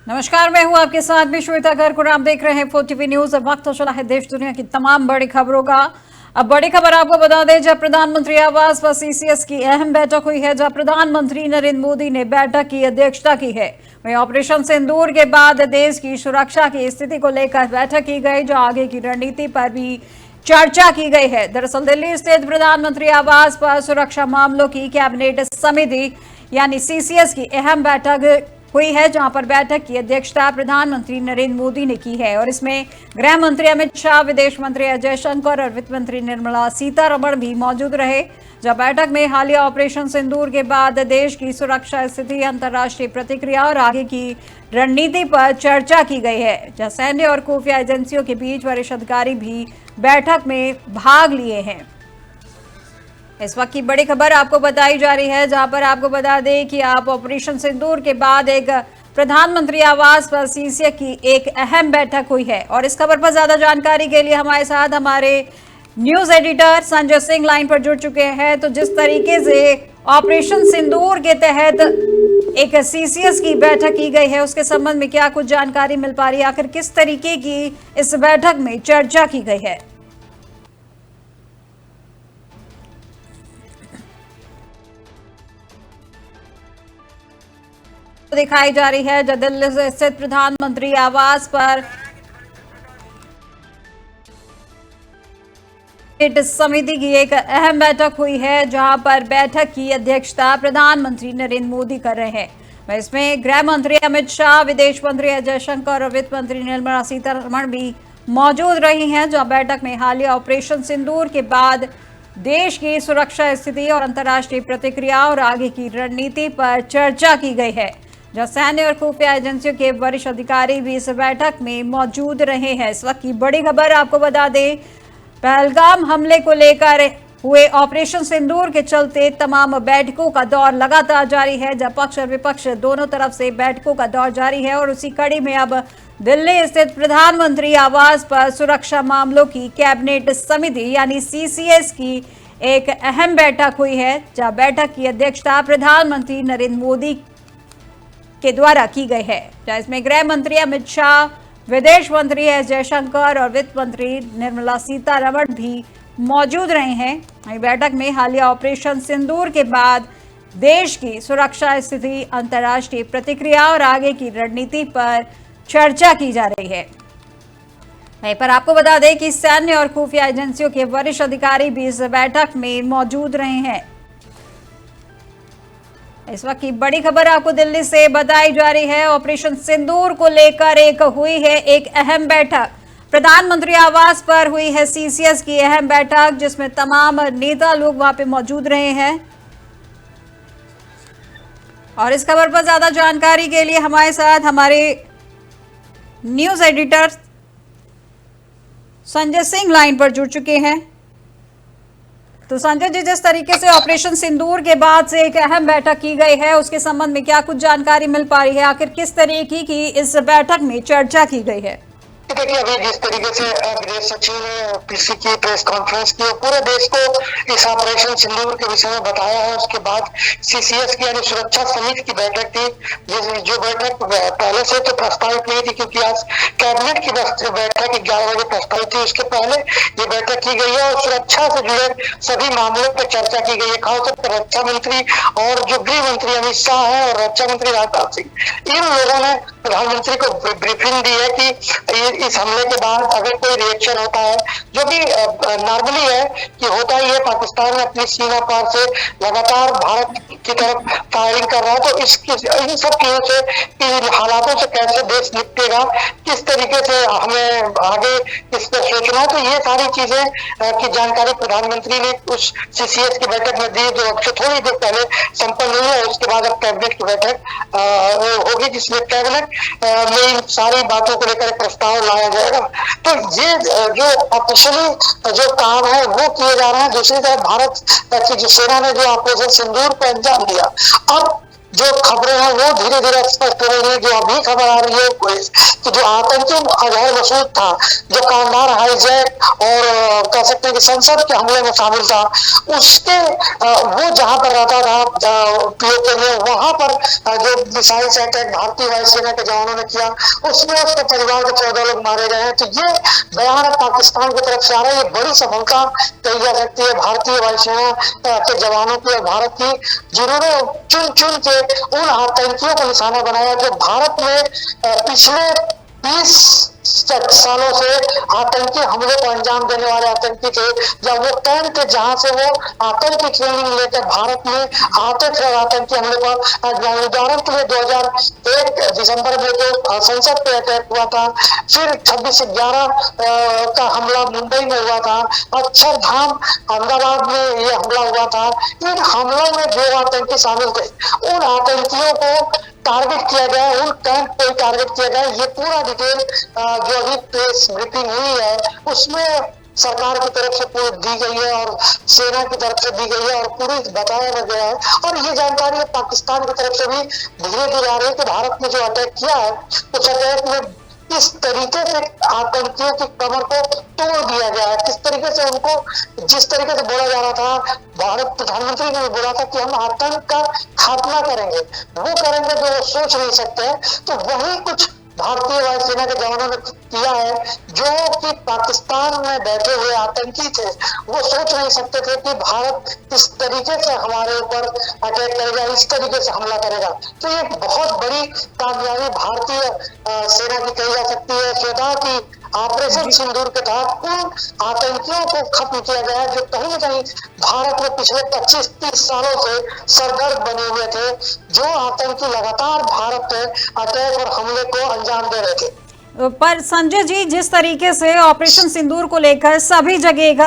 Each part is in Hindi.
नमस्कार, मैं हूं आपके साथ में श्वेता गर्ग। आप देख रहे हैं 4TV न्यूज। अब वक्त हो चला है देश दुनिया की तमाम बड़ी खबरों का। अब बड़ी खबर आपको बता दें, जब प्रधानमंत्री आवास पर सीसीएस की अहम बैठक हुई है, जब प्रधानमंत्री नरेंद्र मोदी ने बैठक की अध्यक्षता की है। वहीं ऑपरेशन सिंदूर के बाद देश की सुरक्षा की स्थिति को लेकर बैठक की गई, जो आगे की रणनीति पर भी चर्चा की गई है। दरअसल दिल्ली स्थित प्रधानमंत्री आवास पर सुरक्षा मामलों की कैबिनेट समिति यानी सीसीएस की अहम बैठक हुई है, जहां पर बैठक की अध्यक्षता प्रधानमंत्री नरेंद्र मोदी ने की है। और इसमें गृह मंत्री अमित शाह, विदेश मंत्री एस जयशंकर और वित्त मंत्री निर्मला सीतारमण भी मौजूद रहे। जब बैठक में हालिया ऑपरेशन सिंदूर के बाद देश की सुरक्षा स्थिति, अंतर्राष्ट्रीय प्रतिक्रिया और आगे की रणनीति पर चर्चा की गई है, जहां सैन्य और खुफिया एजेंसियों के बीच वरिष्ठ अधिकारी भी बैठक में भाग लिए हैं। इस वक्त की बड़ी खबर आपको बताई जा रही है, जहां पर आपको बता दें कि आप ऑपरेशन सिंदूर के बाद एक प्रधानमंत्री आवास पर सीसीएस की एक अहम बैठक हुई है। और इस खबर पर ज्यादा जानकारी के लिए हमारे साथ हमारे news editor Sanjay Singh line पर जुड़ चुके हैं। तो जिस तरीके से ऑपरेशन सिंदूर के तहत एक सीसीएस की बैठक की गई है, उसके संबंध में क्या कुछ जानकारी मिल पा रही है? आखिर किस तरीके की इस बैठक में चर्चा की गई है? दिखाई जा रही है, जो दिल्ली से स्थित प्रधानमंत्री आवास पर समिति की एक अहम बैठक हुई है, जहां पर बैठक की अध्यक्षता प्रधानमंत्री नरेंद्र मोदी कर रहे हैं। इसमें गृह मंत्री अमित शाह, विदेश मंत्री एस जयशंकर और वित्त मंत्री निर्मला सीतारमण भी मौजूद रही हैं। जहां बैठक में हालिया ऑपरेशन सिंदूर के बाद देश की सुरक्षा स्थिति और अंतर्राष्ट्रीय प्रतिक्रिया और आगे की रणनीति पर चर्चा की गई है, जहां सैन्य और खुफिया एजेंसियों के वरिष्ठ अधिकारी भी इस बैठक में मौजूद रहे हैं। इस वक्त की बड़ी खबर आपको बता दें, पहलगाम हमले को लेकर हुए ऑपरेशन सिंदूर के चलते तमाम बैठकों का दौर लगातार जारी है, जब पक्ष और विपक्ष दोनों तरफ से बैठकों का दौर जारी है। और उसी कड़ी में अब दिल्ली स्थित प्रधानमंत्री आवास पर सुरक्षा मामलों की कैबिनेट समिति यानी सीसीएस की एक अहम बैठक हुई है, जहां बैठक की अध्यक्षता प्रधानमंत्री नरेंद्र मोदी के द्वारा की गई है, जहां इसमें गृह मंत्री अमित शाह, विदेश मंत्री एस जयशंकर और वित्त मंत्री निर्मला सीतारमण भी मौजूद रहे हैं। बैठक में हालिया ऑपरेशन सिंदूर के बाद देश की सुरक्षा स्थिति, अंतर्राष्ट्रीय प्रतिक्रिया और आगे की रणनीति पर चर्चा की जा रही है। वहीं पर आपको बता दें कि सैन्य और खुफिया एजेंसियों के वरिष्ठ अधिकारी भी इस बैठक में मौजूद रहे हैं। इस वक्त की बड़ी खबर आपको दिल्ली से बताई जा रही है। ऑपरेशन सिंदूर को लेकर हुई है एक अहम बैठक। प्रधानमंत्री आवास पर हुई है सीसीएस की अहम बैठक, जिसमें तमाम नेता लोग वहां पे मौजूद रहे हैं। और इस खबर पर ज्यादा जानकारी के लिए हमारे साथ हमारे news editor Sanjay Singh line पर जुड़ चुके हैं। तो संजय जी, जिस तरीके से ऑपरेशन सिंदूर के बाद से एक अहम बैठक की गई है, उसके संबंध में क्या कुछ जानकारी मिल पा रही है? आखिर किस तरीके की इस बैठक में चर्चा की गई है? देखिए, अभी जिस तरीके से गृह सचिव ने पीसी की प्रेस कॉन्फ्रेंस की और पूरे देश को इस ऑपरेशन सिंदूर के विषय में बताया है, उसके बाद सीसीएस की यानी सुरक्षा समिति की बैठक थी, जो बैठक पहले से तो प्रस्तावित नहीं थी, क्योंकि आज कैबिनेट की बैठक 11 बजे प्रस्तावित थी। उसके पहले ये बैठक की गई है और सुरक्षा से जुड़े सभी मामलों पर चर्चा की गई है। खासतौर पर रक्षा मंत्री और जो गृह मंत्री अमित शाह है और रक्षा मंत्री राजनाथ सिंह, इन लोगों ने प्रधानमंत्री को ब्रीफिंग दी है कि इस हमले के बाद अगर कोई रिएक्शन होता है, जो भी नॉर्मली है कि होता ही है, पाकिस्तान अपनी सीमा पार से लगातार भारत की तरफ फायरिंग कर रहा है, तो इन सब चीजों से, इन हालातों से कैसे देश निपटेगा, किस तरीके से हमें आगे इस पर सोचना है, तो ये सारी चीजें की जानकारी प्रधानमंत्री ने उस सीसीएस की बैठक में दी, जो थोड़ी देर पहले संपन्न हुई है। उसके बाद अब कैबिनेट की बैठक होगी, जिसमें कैबिनेट में इन सारी बातों को लेकर प्रस्ताव लाया जाएगा। तो ये जो ऑफिशियली जो काम है वो किए जा रहे हैं। दूसरी तरफ भारत की जो सेना ने जो ऑपरेशन सिंदूर को दिया, अब जो खबरें हैं वो धीरे धीरे स्पष्ट हो रही है। जो अभी खबर आ रही है कि जो आतंकी अजहर मसूद था, जो कांधार हाईजैक और कह सकते हैं कि संसद के हमले में शामिल था, उसके वो जहां पर रहता था पीओके में, वहां पर जो मिसाइल से अटैक भारतीय वायुसेना के जवानों ने किया, उसमें उसके परिवार के 14 लोग मारे गए हैं। तो ये बयान पाकिस्तान की तरफ से आ रहा है, ये बड़ी सफलता कही जा सकती है भारतीय वायुसेना के जवानों की और भारत की, जिन्होंने चुन चुन के उन आतंकियों को निशाना बनाया जो भारत में पिछले 20 सालों से आतंकी हमले को अंजाम देने वाले आतंकी थे, या वो कैंप थे जहां से वो आतंकी ट्रेनिंग लेकर भारत में आते थे और आतंकी हमले पर। उदाहरण के लिए 2001 दिसंबर में जो संसद पे अटैक हुआ था, फिर 26/11 का हमला मुंबई में हुआ था, अक्षरधाम अहमदाबाद में ये हमला हुआ था। इन हमलों में जो आतंकी शामिल थे, उन आतंकियों को टारगेट किया गया, उन कैंप को टारगेट किया गया। ये पूरा डिटेल जो अभी प्रेस ब्रीफिंग हुई है उसमें सरकार की तरफ से पूरी दी गई है और सेना की तरफ से दी गई है और पूरी बताया गया है। और ये जानकारी पाकिस्तान की तरफ से भी धीरे धीरे आ रही है कि भारत ने जो अटैक किया है, उस अटैक में किस तरीके से आतंकियों की कमर को तोड़ दिया गया है, किस तरीके से उनको, जिस तरीके से बोला जा रहा था, भारत प्रधानमंत्री ने भी बोला था कि हम आतंक का खात्मा करेंगे, वो करेंगे जो वो सोच नहीं सकते हैं। तो वही कुछ भारतीय वायुसेना के जवानों ने किया है, जो कि पाकिस्तान में बैठे हुए आतंकी थे, वो सोच नहीं सकते थे कि भारत इस तरीके से हमारे ऊपर अटैक करेगा, इस तरीके से हमला करेगा। तो ये बहुत बड़ी कामयाबी भारतीय सेना की कही जा सकती है। श्वेता की ऑपरेशन सिंदूर के तहत उन आतंकियों को खत्म किया गया है जो कहीं न कहीं भारत में पिछले 25-30 सालों से सरगर्म बने हुए थे, जो आतंकी लगातार भारत पे अटैक और हमले को अंजाम दे रहे थे। पर संजय जी, जिस तरीके से ऑपरेशन सिंदूर को लेकर सभी जगह एक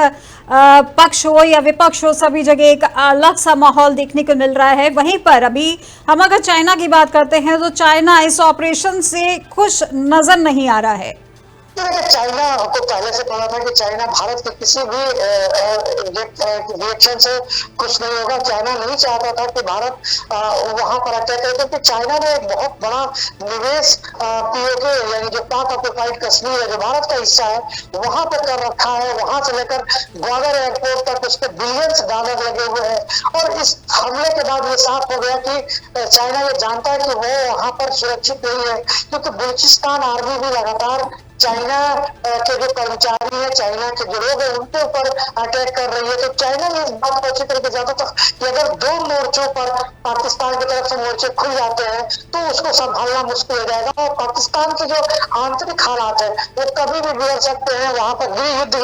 पक्ष हो या विपक्ष हो, सभी जगह एक अलग सा माहौल देखने को मिल रहा है, वहीं पर अभी हम अगर चाइना की बात करते हैं तो चाइना इस ऑपरेशन से खुश नजर नहीं आ रहा है। चाइना को पहले से पता था कि चाइना भारत के किसी भी रिएक्शन से खुश नहीं होगा। चाइना नहीं चाहता था कि भारत वहां पर अटैक करे, क्योंकि चाइना ने एक बहुत बड़ा निवेश पीओके यानी जो पाक ऑक्युपाइड कश्मीर है, जो भारत का हिस्सा है, वहां पर कर रखा है। वहां से लेकर ग्वादर एयरपोर्ट तक उसके बिलियंस डॉलर लगे हुए हैं। और इस हमले के बाद ये साफ हो गया कि चाइना ये जानता है कि वो वहां पर सुरक्षित नहीं है, क्योंकि बलूचिस्तान आर्मी भी लगातार चाइना के जो कर्मचारी है, चाइना के जो लोग हैं, उनके ऊपर अटैक कर रही है। तो चाइना ने इस बात को अच्छी तरीके से जाना था कि अगर 2 मोर्चों पर पाकिस्तान की तरफ से मोर्चे खुल जाते हैं तो उसको संभालना मुश्किल हो जाएगा। और पाकिस्तान के जो आंतरिक हालात है वो कभी भी बिगड़ सकते हैं, वहां पर गृह युद्ध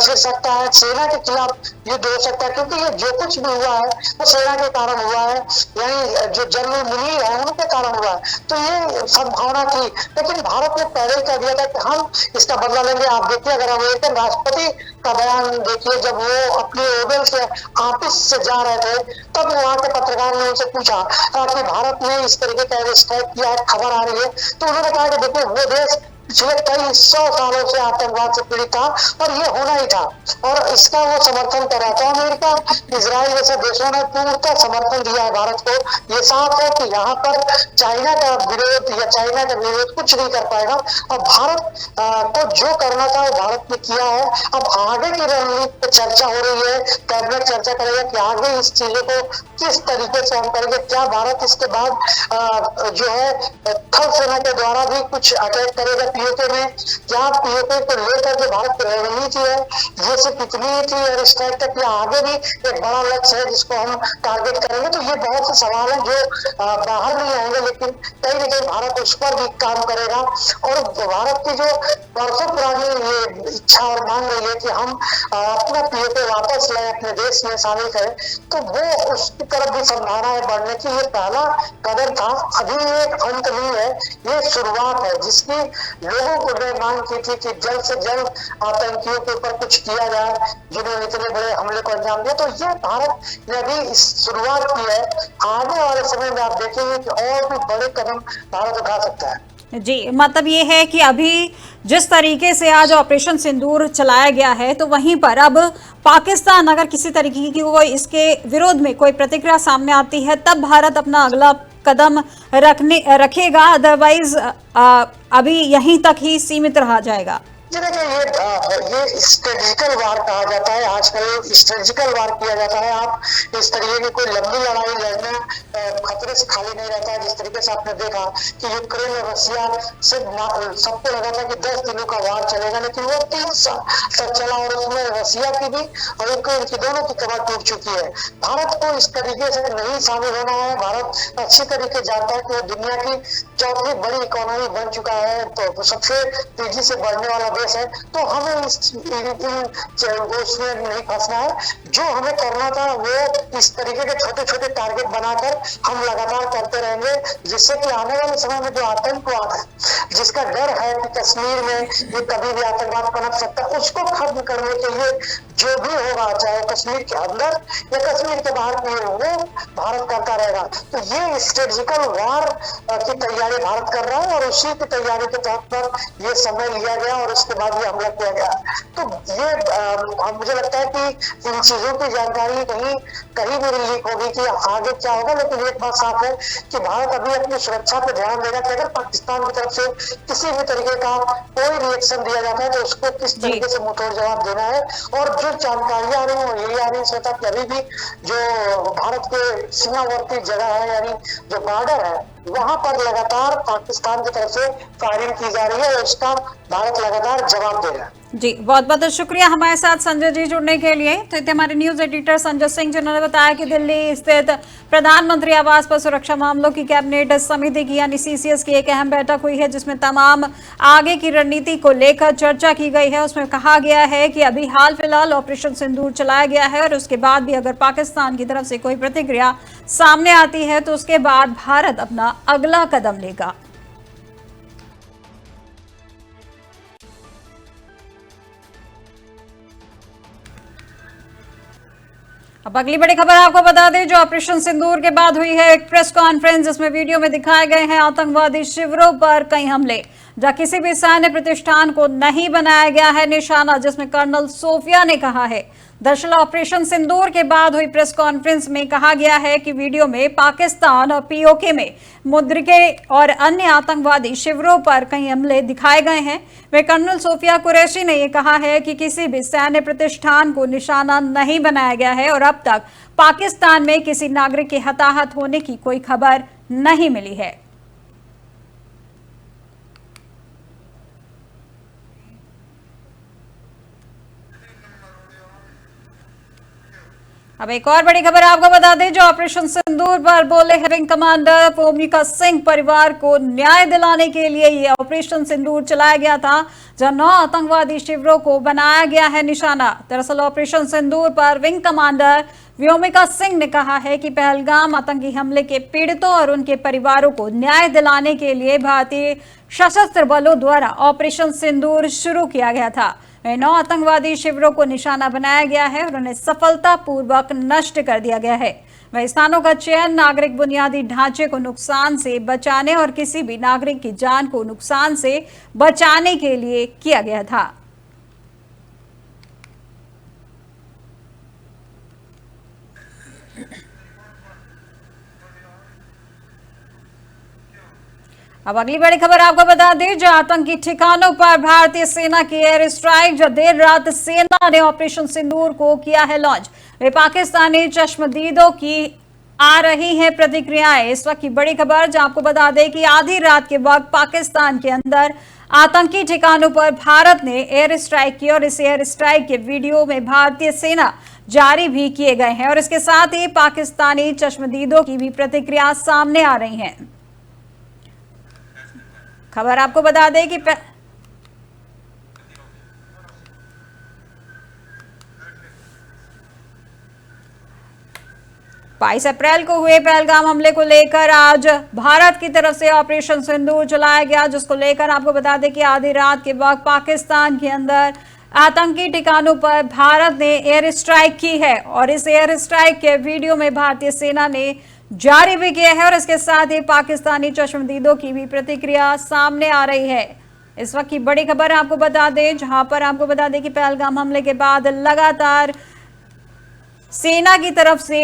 छिड़ सकता है, सेना के खिलाफ युद्ध हो सकता है, क्योंकि ये जो कुछ भी हुआ है वो सेना के कारण हुआ है, यानी जो जनरल मुनीर है उनके कारण हुआ है। तो ये संभावना थी, लेकिन भारत ने पहले ही कह दिया था कि हम इसका बदला लेंगे। आप देखिए, अगर अमेरिकन राष्ट्रपति का बयान देखिए, जब वो अपने ओवल से ऑफिस से जा रहे थे, तब वहां के पत्रकार ने उनसे पूछा कि भारत ने इस तरीके का स्ट्राइक किया, खबर आ रही है। तो उन्होंने कहा कि देखिए, वो देश पिछले कई 100 सालों से आतंकवाद से पीड़ित था और ये होना ही था, और इसका वो समर्थन कर रहा था। अमेरिका, इजराइल जैसे देशों ने पूर्णतः समर्थन दिया है भारत को। ये साफ है कि यहाँ पर चाइना का विरोध या चाइना का विरोध कुछ नहीं कर पाएगा। और भारत को जो करना था वो भारत ने किया है। अब आगे की रणनीति पर चर्चा हो रही है, कैबिनेट चर्चा करेगा कि आगे इस चीजों को किस तरीके से हम करेंगे। क्या भारत इसके बाद जो है थल सेना के द्वारा भी कुछ अटैक करेगा पीओके में? क्या पीओके को लेकर जो भारत की रणनीति है ये सिर्फ इतनी ही थी और स्ट्राइक तक, या आगे भी एक बड़ा लक्ष्य है जिसको हम टारगेट करेंगे? तो ये बहुत से सवाल है जो बाहर नहीं आएंगे, लेकिन कहीं ना कहीं भारत उस पर भी काम करेगा। और भारत की जो वर्षों पुरानी ये इच्छा और मांग रही है कि हम अपना पीओके वापस लाए, अपने देश में शामिल करें, तो वो उसकी तरफ भी संभावना है बढ़ने की। ये पहला कदम था, अभी ये अंत नहीं है, ये शुरुआत है, जिसकी लोगों को ने मांग की थी कि जल्द से जल्द आतंकियों के ऊपर कुछ किया जाए जिन्होंने इतने बड़े हमले को अंजाम दिया। तो ये भारत ने अभी इस शुरुआत की है। आने वाले समय में आप देखेंगे कि और भी बड़े कदम भारत उठा सकता है। जी, मतलब ये है कि अभी जिस तरीके से आज ऑपरेशन सिंदूर चलाया गया है, तो वहीं पर अब पाकिस्तान अगर किसी तरीके की कोई इसके विरोध में कोई प्रतिक्रिया सामने आती है, तब भारत अपना अगला कदम रखेगा, अदरवाइज अभी यहीं तक ही सीमित रहा जाएगा? जी देखिए, ये स्ट्रेटेजिकल वार कहा जाता है। आजकल स्ट्रेटेजिकल वार किया जाता है। आप इस तरीके की कोई लंबी लड़ाई लड़ना खतरे से खाली नहीं रहता है। जिस तरीके से आपने देखा कि यूक्रेन और रशिया से सबको लगा था कि 10 दिनों का वार चलेगा, लेकिन वो 3 साल तक चला और उसमें रशिया की भी और यूक्रेन की दोनों की कमर टूट चुकी है। भारत को इस तरीके से नहीं शामिल होना है। भारत अच्छी तरीके जानता है कि वो दुनिया की चौथी बड़ी इकोनॉमी बन चुका है, तो सबसे तेजी से बढ़ने वाला देश है। तो हमें उसमें नहीं फंसना है। जो हमें करना था वो इस तरीके के छोटे छोटे टारगेट बनाकर हम लगातार करते रहेंगे, जिससे कि आने वाले समय में जो आतंकवाद है, जिसका डर है कि कश्मीर में ये कभी भी आतंकवाद पनप सकता है, उसको खत्म करने के लिए जो भी होगा, चाहे कश्मीर के अंदर या कश्मीर के बाहर की हो, वो भारत करता रहेगा। तो ये स्ट्रेटेजिकल वार की तैयारी भारत कर रहा है और उसी की तैयारी के तौर पर ये समय लिया गया और उसके बाद ये हमला किया गया। तो ये मुझे लगता है कि इन चीजों की जानकारी कहीं भी लीक होगी कि आगे क्या होगा, लेकिन एक बात साफ है कि भारत अभी अपनी सुरक्षा पर ध्यान देगा कि अगर पाकिस्तान की तरफ से किसी भी तरीके का कोई रिएक्शन दिया जाता है तो उसको किस तरीके से मुंहतोड़ जवाब देना है। और जो जानकारियां आ रही है यही आ रही है कि अभी भी जो भारत के सीमावर्ती जगह है, यानी जो बॉर्डर है, वहां पर लगातार पाकिस्तान की तरफ से फायरिंग की जा रही है और उसका भारत लगातार जवाब दे रहा है। जी, बहुत बहुत शुक्रिया हमारे साथ संजय जी जुड़ने के लिए। तो इतने हमारे न्यूज एडिटर संजय सिंह जिन्होंने बताया कि दिल्ली स्थित प्रधानमंत्री आवास पर सुरक्षा मामलों की कैबिनेट समिति की यानी सीसीएस की एक अहम बैठक हुई है, जिसमें तमाम आगे की रणनीति को लेकर चर्चा की गई है। उसमें कहा गया है कि अभी हाल फिलहाल ऑपरेशन सिंदूर चलाया गया है और उसके बाद भी अगर पाकिस्तान की तरफ से कोई प्रतिक्रिया सामने आती है तो उसके बाद भारत अपना अगला कदम लेगा। अब अगली बड़ी खबर आपको बता दें, जो ऑपरेशन सिंदूर के बाद हुई है एक प्रेस कॉन्फ्रेंस, जिसमें वीडियो में दिखाए गए हैं आतंकवादी शिविरों पर कई हमले, जहां किसी भी सैन्य प्रतिष्ठान को नहीं बनाया गया है निशाना, जिसमें कर्नल सोफिया ने कहा है। दरअसल ऑपरेशन सिंदूर के बाद हुई प्रेस कॉन्फ्रेंस में कहा गया है कि वीडियो में पाकिस्तान और पीओके में मुद्रिके और अन्य आतंकवादी शिविरों पर कई हमले दिखाए गए हैं। वे कर्नल सोफिया कुरैशी ने यह कहा है कि किसी भी सैन्य प्रतिष्ठान को निशाना नहीं बनाया गया है और अब तक पाकिस्तान में किसी नागरिक के हताहत होने की कोई खबर नहीं मिली है। अब एक और बड़ी खबर आपको बता दें, जो ऑपरेशन सिंदूर पर बोले हैं विंग कमांडर भूमिका सिंह, परिवार को न्याय दिलाने के लिए ये ऑपरेशन सिंदूर चलाया गया था, जहां 9 आतंकवादी शिविरों को बनाया गया है निशाना। दरअसल ऑपरेशन सिंदूर पर विंग कमांडर व्योमिका सिंह ने कहा है कि पहलगाम आतंकी हमले के पीड़ितों और उनके परिवारों को न्याय दिलाने के लिए भारतीय सशस्त्र बलों द्वारा ऑपरेशन सिंदूर शुरू किया गया था। 9 आतंकवादी शिविरों को निशाना बनाया गया है और उन्हें सफलतापूर्वक नष्ट कर दिया गया है। वह स्थानों का चयन नागरिक बुनियादी ढांचे को नुकसान से बचाने और किसी भी नागरिक की जान को नुकसान से बचाने के लिए किया गया था। अब अगली बड़ी खबर आपको बता दें, जो आतंकी ठिकानों पर भारतीय सेना की एयर स्ट्राइक, जो देर रात सेना ने ऑपरेशन सिंदूर को किया है लॉन्च। वे पाकिस्तानी चश्मदीदों की आ रही हैं प्रतिक्रियाएं। इस वक्त की बड़ी खबर, जो आपको बता दें कि आधी रात के वक्त पाकिस्तान के अंदर आतंकी ठिकानों पर भारत ने एयर स्ट्राइक की और इस एयर स्ट्राइक के वीडियो में भारतीय सेना जारी भी किए गए हैं और इसके साथ ही पाकिस्तानी चश्मदीदों की भी प्रतिक्रिया सामने आ रही है। खबर आपको बता दें कि 22 अप्रैल को हुए पहलगाम हमले को लेकर आज भारत की तरफ से ऑपरेशन सिंदूर चलाया गया, जिसको लेकर आपको बता दें कि आधी रात के वक्त पाकिस्तान के अंदर आतंकी ठिकानों पर भारत ने एयर स्ट्राइक की है और इस एयर स्ट्राइक के वीडियो में भारतीय सेना ने जारी भी किया है और इसके साथ ही पाकिस्तानी चश्मदीदों की भी प्रतिक्रिया सामने आ रही है। इस वक्त की बड़ी खबर आपको बता दें, जहां पर आपको बता दें कि पहलगाम हमले के बाद लगातार सेना की तरफ से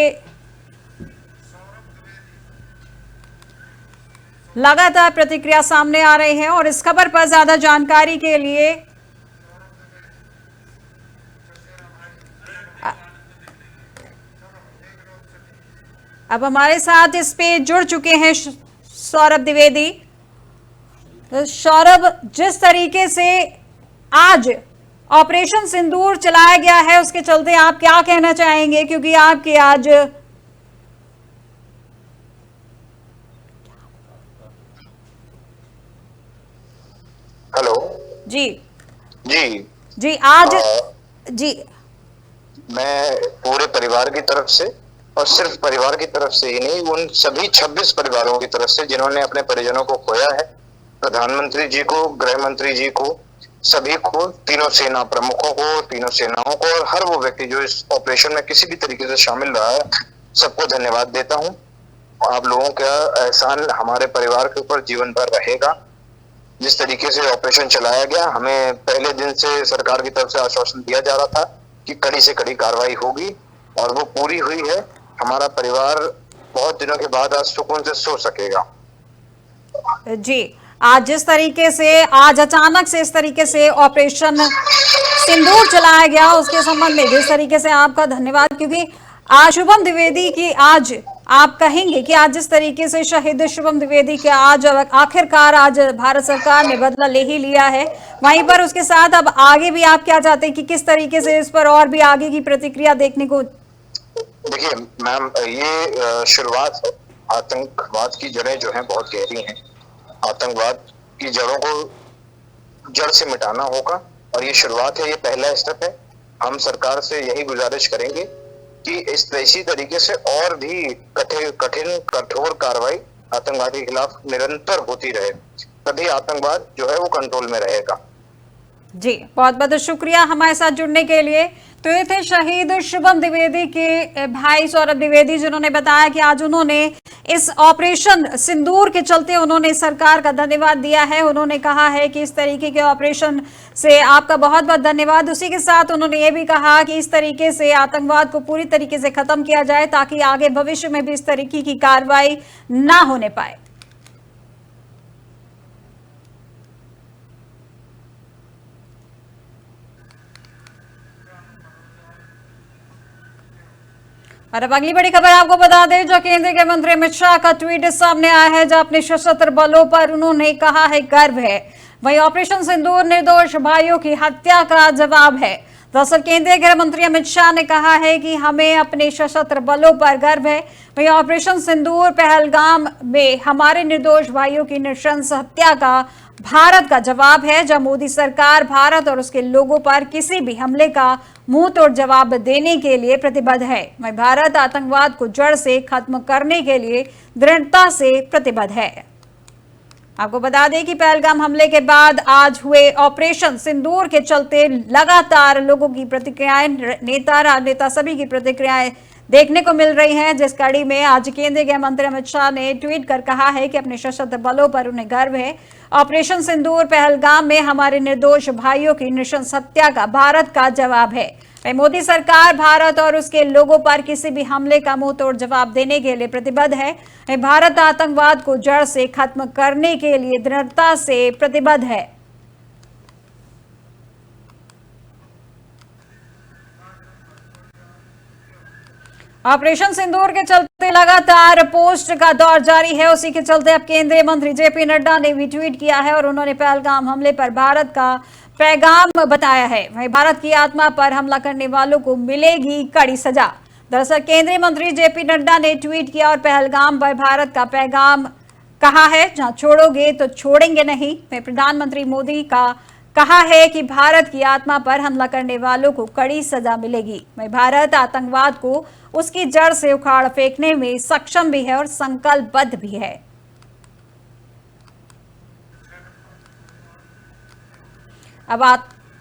लगातार प्रतिक्रिया सामने आ रही है और इस खबर पर ज्यादा जानकारी के लिए अब हमारे साथ इस पे जुड़ चुके हैं सौरभ द्विवेदी। तो सौरभ, जिस तरीके से आज ऑपरेशन सिंदूर चलाया गया है उसके चलते आप क्या कहना चाहेंगे, क्योंकि आपके आज हेलो जी जी जी आज जी मैं पूरे परिवार की तरफ से, और सिर्फ परिवार की तरफ से ही नहीं, उन सभी 26 परिवारों की तरफ से जिन्होंने अपने परिजनों को खोया है, प्रधानमंत्री जी को, गृह मंत्री जी को, सभी को, तीनों सेना प्रमुखों को, तीनों सेनाओं को, और हर वो व्यक्ति जो इस ऑपरेशन में किसी भी तरीके से शामिल रहा है, सबको धन्यवाद देता हूँ। आप लोगों का एहसान हमारे परिवार के ऊपर जीवन भर रहेगा। जिस तरीके से ऑपरेशन चलाया गया, हमें पहले दिन से सरकार की तरफ से आश्वासन दिया जा रहा था कि कड़ी से कड़ी कार्रवाई होगी, और वो पूरी हुई है। हमारा परिवार बहुत दिनों के बाद आज सुकून से सो सकेगा। जी, आज जिस तरीके से आज अचानक से इस तरीके से ऑपरेशन सिंदूर चलाया गया उसके संबंध में जिस तरीके से आपका धन्यवाद, क्योंकि आज शुभम द्विवेदी की आज आप कहेंगे कि आज जिस तरीके से शहीद शुभम द्विवेदी के आज आखिरकार आज भारत सरकार ने बदला ले ही लिया है, वहीं पर उसके साथ अब आगे भी आप क्या चाहते हैं कि किस तरीके से इस पर और भी आगे की प्रतिक्रिया देखने को? देखिए मैम, ये शुरुआत है। आतंकवाद की जड़ें जो हैं बहुत गहरी हैं। आतंकवाद की जड़ों को जड़ से मिटाना होगा, और ये शुरुआत है, ये पहला स्टेप है। हम सरकार से यही गुजारिश करेंगे कि इसी तरीके से और भी कठिन कठोर कार्रवाई आतंकवाद के खिलाफ निरंतर होती रहे, तभी आतंकवाद जो है वो कंट्रोल में रहेगा। जी, बहुत बहुत शुक्रिया हमारे साथ जुड़ने के लिए। तो ये थे शहीद शुभम द्विवेदी के भाई सौरभ द्विवेदी, जिन्होंने बताया कि आज उन्होंने इस ऑपरेशन सिंदूर के चलते उन्होंने सरकार का धन्यवाद दिया है। उन्होंने कहा है कि इस तरीके के ऑपरेशन से आपका बहुत बहुत धन्यवाद। उसी के साथ उन्होंने ये भी कहा कि इस तरीके से आतंकवाद को पूरी तरीके से खत्म किया जाए ताकि आगे भविष्य में भी इस तरीके की कार्रवाई ना होने पाए। और अब अगली बड़ी खबर आपको बता दें, जो केंद्रीय गृह मंत्री अमित शाह का ट्वीट सामने आया है, जो अपने सशस्त्र बलों पर उन्होंने कहा है गर्व है। वही ऑपरेशन सिंदूर निर्दोष भाइयों की हत्या का जवाब है। दरअसल केंद्रीय गृह मंत्री अमित शाह ने कहा है कि हमें अपने सशस्त्र बलों पर गर्व है। वही ऑपरेशन सिंदूर पहलगाम में हमारे निर्दोष भाइयों की नृशंस हत्या का भारत का जवाब है, जब मोदी सरकार भारत और उसके लोगों पर किसी भी हमले का मुंह तोड़ जवाब देने के लिए प्रतिबद्ध है। वहीं भारत आतंकवाद को जड़ से खत्म करने के लिए दृढ़ता से प्रतिबद्ध है। आपको बता दें कि पहलगाम हमले के बाद आज हुए ऑपरेशन सिंदूर के चलते लगातार लोगों की प्रतिक्रियाएं, नेता राजनेता सभी की प्रतिक्रियाएं देखने को मिल रही हैं, जिस कड़ी में आज केंद्रीय गृह मंत्री अमित शाह ने ट्वीट कर कहा है कि अपने सशस्त्र बलों पर उन्हें गर्व है। ऑपरेशन सिंदूर पहलगाम में हमारे निर्दोष भाइयों की नृशंस हत्या का भारत का जवाब है। मोदी सरकार भारत और उसके लोगों पर किसी भी हमले का मुंह तोड़ जवाब देने के लिए प्रतिबद्ध है। भारत आतंकवाद को जड़ से खत्म करने के लिए दृढ़ता से प्रतिबद्ध है। ऑपरेशन सिंदूर के चलते लगातार पोस्ट का दौर जारी है। उसी के चलते अब केंद्रीय मंत्री जेपी नड्डा ने भी ट्वीट किया है और उन्होंने पहलगाम हमले पर भारत का पैगाम बताया है। वहीं भारत की आत्मा पर हमला करने वालों को मिलेगी कड़ी सजा। दरअसल केंद्रीय मंत्री जेपी नड्डा ने ट्वीट किया और पहलगाम पर भारत का पैगाम कहा है, जहां छोड़ोगे तो छोड़ेंगे नहीं। वहीं प्रधानमंत्री मोदी का कहा है कि भारत की आत्मा पर हमला करने वालों को कड़ी सजा मिलेगी। वहीं भारत आतंकवाद को उसकी जड़ से उखाड़ फेंकने में सक्षम भी है और संकल्पबद्ध भी है। अब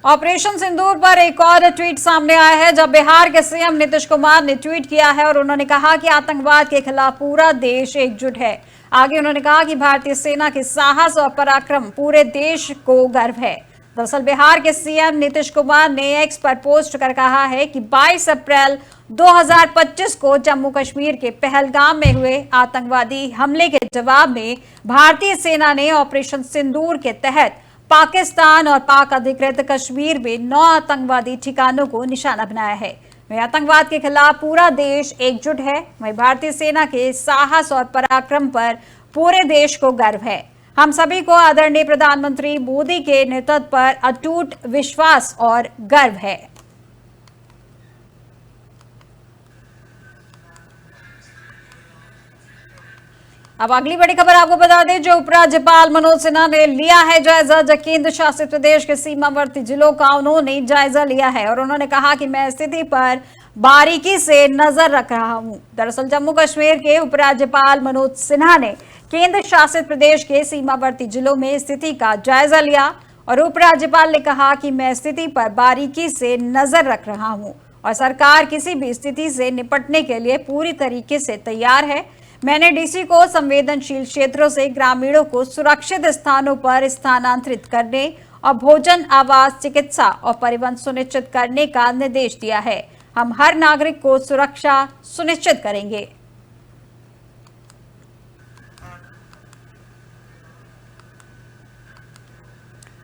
ऑपरेशन सिंदूर पर एक और ट्वीट सामने आया है, जब बिहार के सीएम नीतीश कुमार ने ट्वीट किया है और उन्होंने कहा कि आतंकवाद के खिलाफ पूरा देश एकजुट है। आगे उन्होंने कहा कि भारतीय सेना के साहस और पराक्रम पूरे देश को गर्व है। दरअसल बिहार के सीएम नीतीश कुमार ने एक्स पर पोस्ट कर कहा है कि 22 अप्रैल 2025 को जम्मू कश्मीर के पहलगाम में हुए आतंकवादी हमले के जवाब में भारतीय सेना ने ऑपरेशन सिंदूर के तहत पाकिस्तान और पाक अधिकृत कश्मीर में 9 आतंकवादी ठिकानों को निशाना बनाया है। वहीं आतंकवाद के खिलाफ पूरा देश एकजुट है। वहीं भारतीय सेना के साहस और पराक्रम पर पूरे देश को गर्व है। हम सभी को आदरणीय प्रधानमंत्री मोदी के नेतृत्व पर अटूट विश्वास और गर्व है। अब अगली बड़ी खबर आपको बता दें, जो उपराज्यपाल मनोज सिन्हा ने लिया है जायजा केंद्र शासित प्रदेश के सीमावर्ती जिलों का। उन्होंने जायजा लिया है और उन्होंने कहा कि मैं स्थिति पर बारीकी से नजर रख रहा हूं। दरअसल जम्मू कश्मीर के उपराज्यपाल मनोज सिन्हा ने केंद्र शासित प्रदेश के सीमावर्ती जिलों में स्थिति का जायजा लिया और उपराज्यपाल ने कहा कि मैं स्थिति पर बारीकी से नजर रख रहा हूं और सरकार किसी भी स्थिति से निपटने के लिए पूरी तरीके से तैयार है। मैंने डीसी को संवेदनशील क्षेत्रों से ग्रामीणों को सुरक्षित स्थानों पर स्थानांतरित करने और भोजन, आवास, चिकित्सा और परिवहन सुनिश्चित करने का निर्देश दिया है। हम हर नागरिक को सुरक्षा सुनिश्चित करेंगे।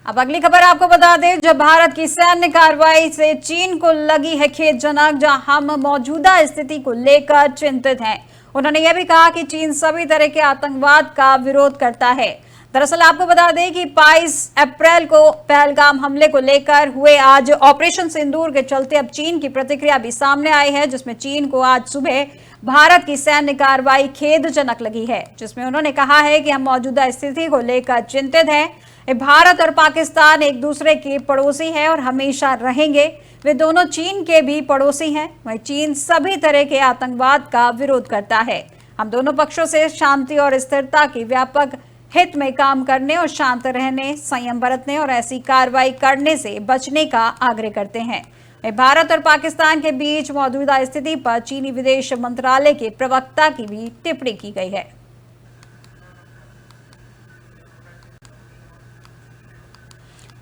अब अगली खबर आपको बता दें, जब भारत की सैन्य कार्रवाई से चीन को लगी है खेदजनक, जहां हम मौजूदा स्थिति को लेकर चिंतित हैं। उन्होंने यह भी कहा कि चीन सभी तरह के आतंकवाद का विरोध करता है। दरअसल आपको बता दें कि 22 अप्रैल को पहलगाम हमले को लेकर हुए आज ऑपरेशन सिंदूर के चलते अब चीन की प्रतिक्रिया भी सामने आई है, जिसमें चीन को आज सुबह भारत की सैन्य कार्रवाई खेदजनक लगी है, जिसमें उन्होंने कहा है कि हम मौजूदा स्थिति को लेकर चिंतित हैं। भारत और पाकिस्तान एक दूसरे के पड़ोसी हैं और हमेशा रहेंगे। वे दोनों चीन के भी पड़ोसी हैं। वहीं चीन सभी तरह के आतंकवाद का विरोध करता है। हम दोनों पक्षों से शांति और स्थिरता की व्यापक हित में काम करने और शांत रहने, संयम बरतने और ऐसी कार्रवाई करने से बचने का आग्रह करते हैं। भारत और पाकिस्तान के बीच मौजूदा स्थिति पर चीनी विदेश मंत्रालय के प्रवक्ता की भी टिप्पणी की गई है।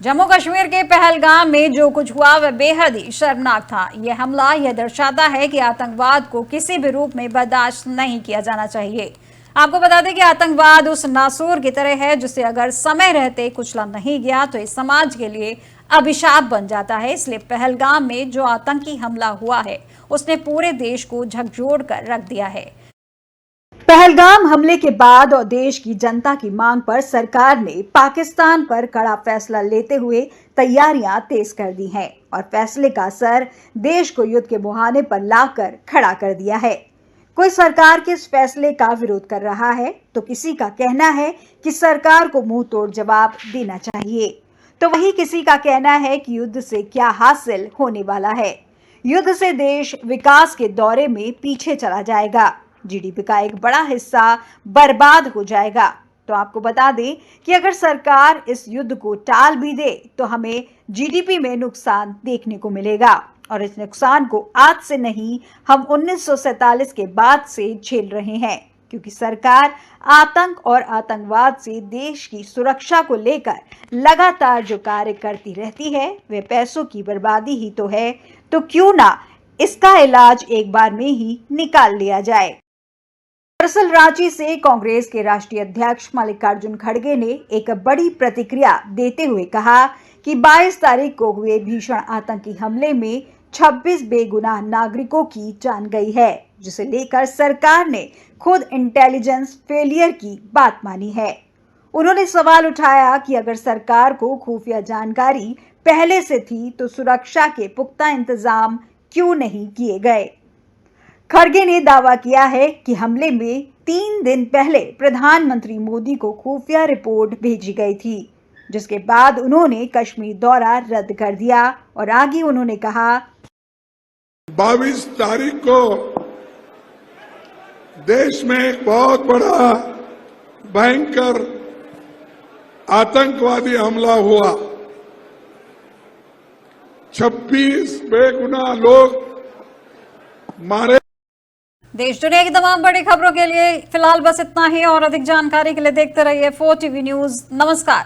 जम्मू कश्मीर के पहलगाम में जो कुछ हुआ वह बेहद ही शर्मनाक था। यह हमला यह दर्शाता है कि आतंकवाद को किसी भी रूप में बर्दाश्त नहीं किया जाना चाहिए। आपको बता दें कि आतंकवाद उस नासूर की तरह है जिसे अगर समय रहते कुचला नहीं गया तो इस समाज के लिए अभिशाप बन जाता है। इसलिए पहलगाम में जो आतंकी हमला हुआ है उसने पूरे देश को झकझोर कर रख दिया है। पहलगाम हमले के बाद और देश की जनता की मांग पर सरकार ने पाकिस्तान पर कड़ा फैसला लेते हुए तैयारियां तेज कर दी हैं और फैसले का असर देश को युद्ध के मुहाने पर लाकर खड़ा कर दिया है। कोई सरकार के इस फैसले का विरोध कर रहा है तो किसी का कहना है कि सरकार को मुंह तोड़ जवाब देना चाहिए, तो वही किसी का कहना है कि युद्ध से क्या हासिल होने वाला है। युद्ध से देश विकास के दौरे में पीछे चला जाएगा, जीडीपी का एक बड़ा हिस्सा बर्बाद हो जाएगा। तो आपको बता दें कि अगर सरकार इस युद्ध को टाल भी दे तो हमें जीडीपी में नुकसान देखने को मिलेगा और इस नुकसान को आज से नहीं, हम 1947 के बाद से झेल रहे हैं, क्योंकि सरकार आतंक और आतंकवाद से देश की सुरक्षा को लेकर लगातार जो कार्य करती रहती है वह पैसों की बर्बादी ही तो है। तो क्यों ना इसका इलाज एक बार में ही निकाल लिया जाए। दरअसल रांची से कांग्रेस के राष्ट्रीय अध्यक्ष मल्लिकार्जुन खड़गे ने एक बड़ी प्रतिक्रिया देते हुए कहा कि 22 तारीख को हुए भीषण आतंकी हमले में 26 बेगुनाह नागरिकों की जान गई है, जिसे लेकर सरकार ने खुद इंटेलिजेंस फेलियर की बात मानी है। उन्होंने सवाल उठाया कि अगर सरकार को खुफिया जानकारी पहले से थी तो सुरक्षा के पुख्ता इंतजाम क्यों नहीं किए गए। खड़गे ने दावा किया है कि हमले में 3 दिन पहले प्रधानमंत्री मोदी को खुफिया रिपोर्ट भेजी गई थी, जिसके बाद उन्होंने कश्मीर दौरा रद्द कर दिया और आगे उन्होंने कहा 22 तारीख को देश में एक बहुत बड़ा भयंकर आतंकवादी हमला हुआ। 26 बेगुनाह लोग मारे। देश दुनिया की तमाम बड़ी खबरों के लिए फिलहाल बस इतना ही और अधिक जानकारी के लिए देखते रहिए 4TV न्यूज। नमस्कार।